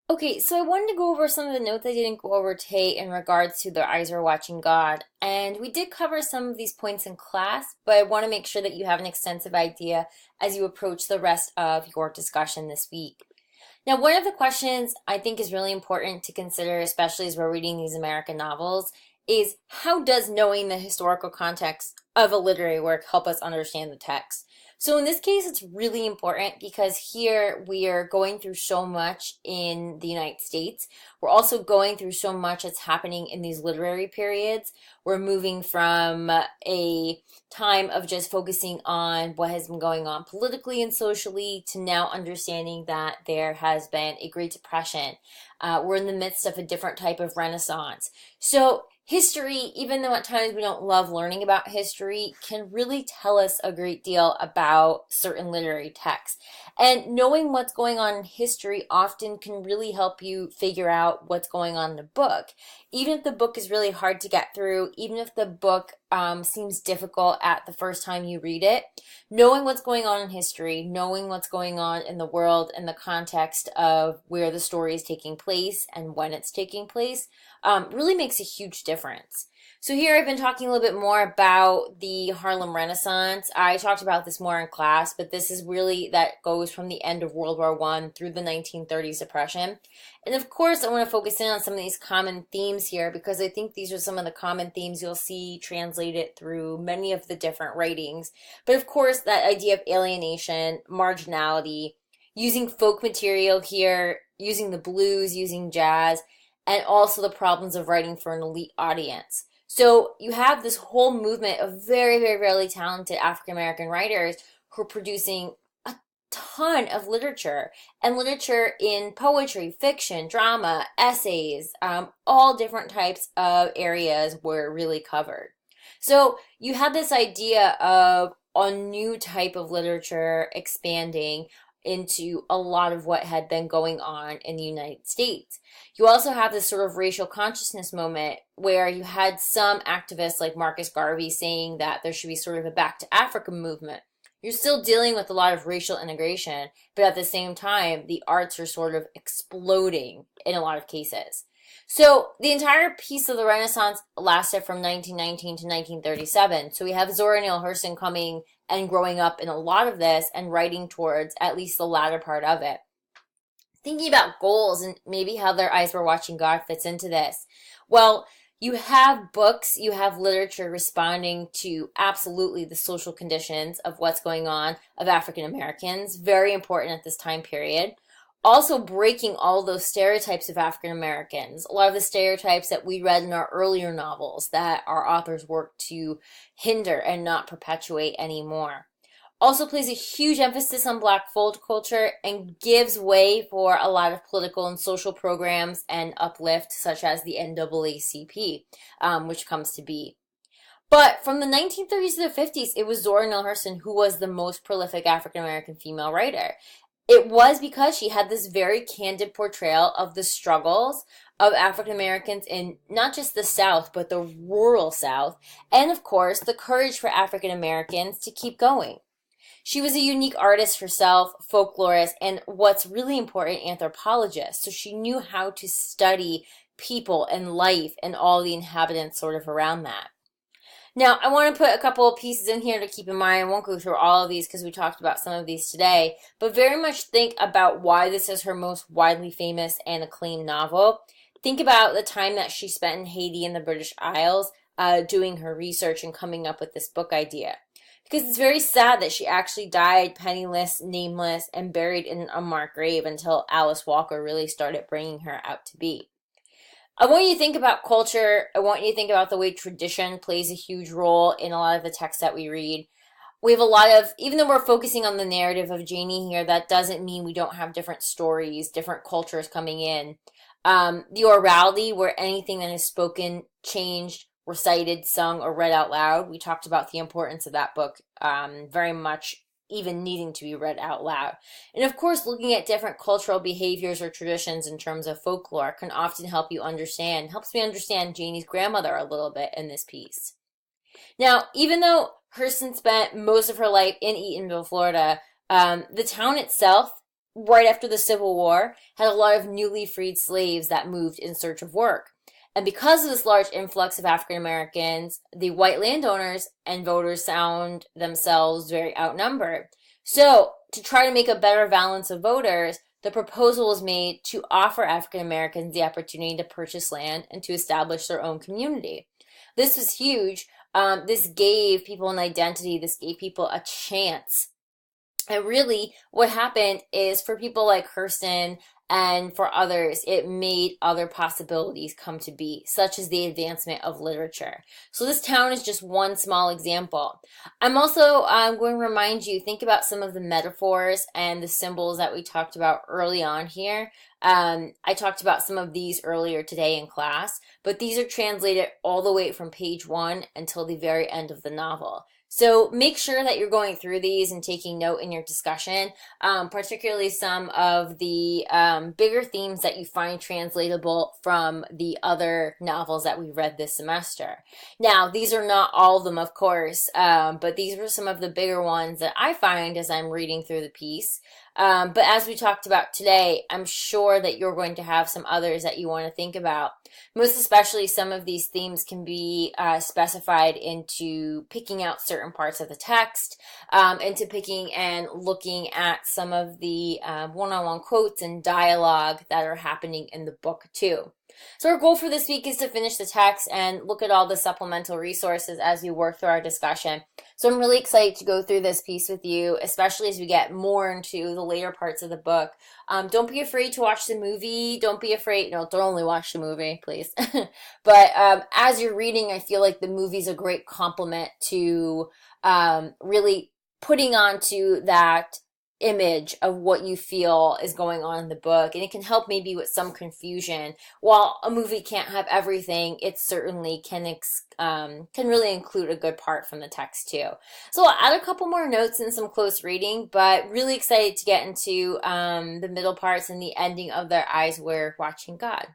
Okay, so I wanted to go over some of the notes I didn't go over today in regards to the eyes are watching God. And we did cover some of these points in class, but I want to make sure that you have an extensive idea as you approach the rest of your discussion this week. Now, one of the questions I think is really important to consider, especially as we're reading these American novels, is how does knowing the historical context of a literary work help us understand the text? So in this case, it's really important because here we are going through so much in the United States. We're also going through so much that's happening in these literary periods. We're moving from a time of just focusing on what has been going on politically and socially to now understanding that there has been a Great Depression. We're in the midst of a different type of Renaissance. So history, even though at times we don't love learning about history, can really tell us a great deal about certain literary texts. And knowing what's going on in history often can really help you figure out what's going on in a book. Even if the book is really hard to get through, even if the book seems difficult at the first time you read it, knowing what's going on in history, knowing what's going on in the world and the context of where the story is taking place and when it's taking place really makes a huge difference. So here I've been talking a little bit more about the Harlem Renaissance. I talked about this more in class, but this is really that goes from the end of World War I through the 1930s Depression. And of course, I want to focus in on some of these common themes here because I think these are some of the common themes you'll see translated through many of the different writings. But of course, that idea of alienation, marginality, using folk material here, using the blues, using jazz, and also the problems of writing for an elite audience. So you have this whole movement of very, very, really talented African American writers who are producing a ton of literature and literature in poetry, fiction, drama, essays, all different types of areas were really covered. So you had this idea of a new type of literature expanding into a lot of what had been going on in the United States. You also have this sort of racial consciousness moment where you had some activists like Marcus Garvey saying that there should be sort of a back to Africa movement. You're still dealing with a lot of racial integration, but at the same time, the arts are sort of exploding in a lot of cases. So the entire piece of the Renaissance lasted from 1919 to 1937. So we have Zora Neale Hurston coming and growing up in a lot of this and writing towards at least the latter part of it. Thinking about goals and maybe how their eyes were watching God fits into this. Well, you have books, you have literature responding to absolutely the social conditions of what's going on of African Americans, very important at this time period. Also breaking all those stereotypes of African Americans, a lot of the stereotypes that we read in our earlier novels that our authors worked to hinder and not perpetuate anymore. Also plays a huge emphasis on Black folk culture and gives way for a lot of political and social programs and uplift, such as the NAACP, which comes to be. But from the 1930s to the 50s, it was Zora Neale Hurston who was the most prolific African American female writer. It was because she had this very candid portrayal of the struggles of African Americans in not just the South, but the rural South, and of course, the courage for African Americans to keep going. She was a unique artist herself, folklorist, and what's really important, anthropologist. So she knew how to study people and life and all the inhabitants sort of around that. Now, I want to put a couple of pieces in here to keep in mind. I won't go through all of these because we talked about some of these today, but very much think about why this is her most widely famous and acclaimed novel. Think about the time that she spent in Haiti and the British Isles doing her research and coming up with this book idea. Because it's very sad that she actually died penniless, nameless, and buried in an unmarked grave until Alice Walker really started bringing her out to be. I want you to think about culture. I want you to think about the way tradition plays a huge role in a lot of the texts that we read. We have a lot of, even though we're focusing on the narrative of Janie here, that doesn't mean we don't have different stories, different cultures coming in. The orality, where anything that is spoken, changed, recited, sung, or read out loud. We talked about the importance of that book very much even needing to be read out loud. And of course, looking at different cultural behaviors or traditions in terms of folklore can often help you understand, helps me understand Janie's grandmother a little bit in this piece. Now, even though Hurston spent most of her life in Eatonville, Florida, the town itself right after the Civil War, had a lot of newly freed slaves that moved in search of work. And because of this large influx of African Americans, the white landowners and voters found themselves very outnumbered. So, to try to make a better balance of voters, the proposal was made to offer African Americans the opportunity to purchase land and to establish their own community. This was huge. This gave people an identity, this gave people a chance. And really, what happened is for people like Hurston and for others, it made other possibilities come to be, such as the advancement of literature. So this town is just one small example. I'm also going to remind you, think about some of the metaphors and the symbols that we talked about early on here. I talked about some of these earlier today in class, but these are translated all the way from page 1 until the very end of the novel. So make sure that you're going through these and taking note in your discussion, particularly some of the bigger themes that you find translatable from the other novels that we read this semester. Now, these are not all of them, of course, but these were some of the bigger ones that I find as I'm reading through the piece. But as we talked about today, I'm sure that you're going to have some others that you want to think about. Most especially, some of these themes can be specified into picking out certain parts of the text, into picking and looking at some of the one-on-one quotes and dialogue that are happening in the book too. So our goal for this week is to finish the text and look at all the supplemental resources as we work through our discussion. So I'm really excited to go through this piece with you, especially as we get more into the later parts of the book. Don't be afraid to watch the movie. Don't be afraid, no, don't only watch the movie, please. But as you're reading, I feel like the movie's a great complement to really putting onto that image of what you feel is going on in the book, and it can help maybe with some confusion. While a movie can't have everything, it certainly can really include a good part from the text too. So I'll add a couple more notes and some close reading, but really excited to get into the middle parts and the ending of Their Eyes Were Watching God.